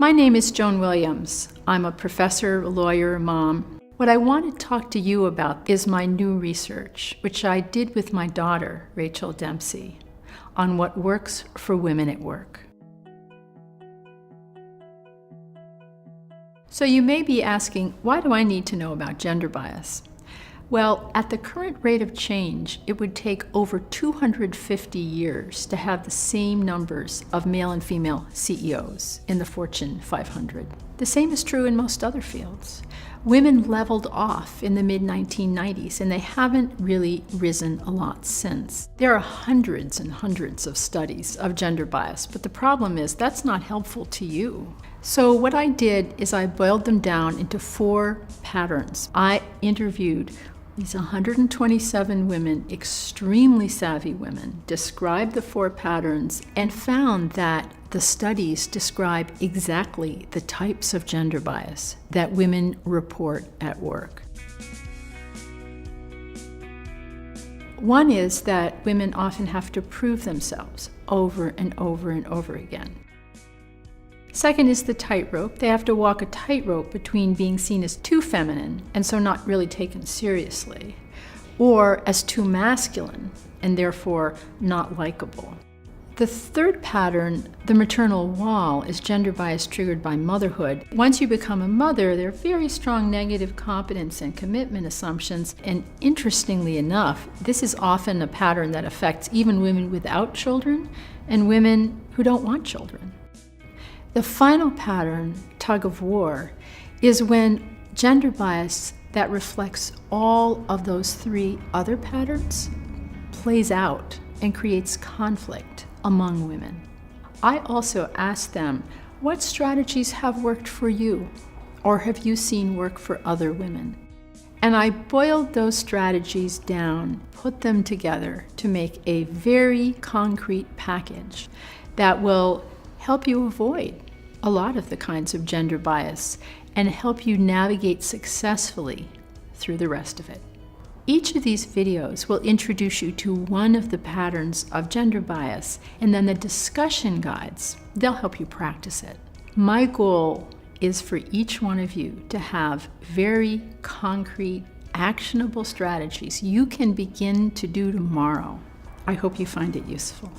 My name is Joan Williams. I'm a professor, lawyer, mom. What I want to talk to you about is my new research, which I did with my daughter, Rachel Dempsey, on what works for women at work. So you may be asking, why do I need to know about gender bias? Well, at the current rate of change, it would take over 250 years to have the same numbers of male and female CEOs in the Fortune 500. The same is true in most other fields. Women leveled off in the mid-1990s, and they haven't really risen a lot since. There are hundreds and hundreds of studies of gender bias, but the problem is that's not helpful to you. So what I did is I boiled them down into 4 patterns. I interviewed these 127 women, extremely savvy women, described the 4 patterns and found that the studies describe exactly the types of gender bias that women report at work. One is that women often have to prove themselves over and over and over again. Second is the tightrope. They have to walk a tightrope between being seen as too feminine and so not really taken seriously, or as too masculine and therefore not likable. The third pattern, the maternal wall, is gender bias triggered by motherhood. Once you become a mother, there are very strong negative competence and commitment assumptions, and interestingly enough, this is often a pattern that affects even women without children and women who don't want children. The final pattern, tug of war, is when gender bias that reflects all of those 3 other patterns plays out and creates conflict among women. I also asked them, what strategies have worked for you, or have you seen work for other women? And I boiled those strategies down, put them together to make a very concrete package that will help you avoid a lot of the kinds of gender bias and help you navigate successfully through the rest of it. Each of these videos will introduce you to one of the patterns of gender bias, and then the discussion guides, they'll help you practice it. My goal is for each one of you to have very concrete, actionable strategies you can begin to do tomorrow. I hope you find it useful.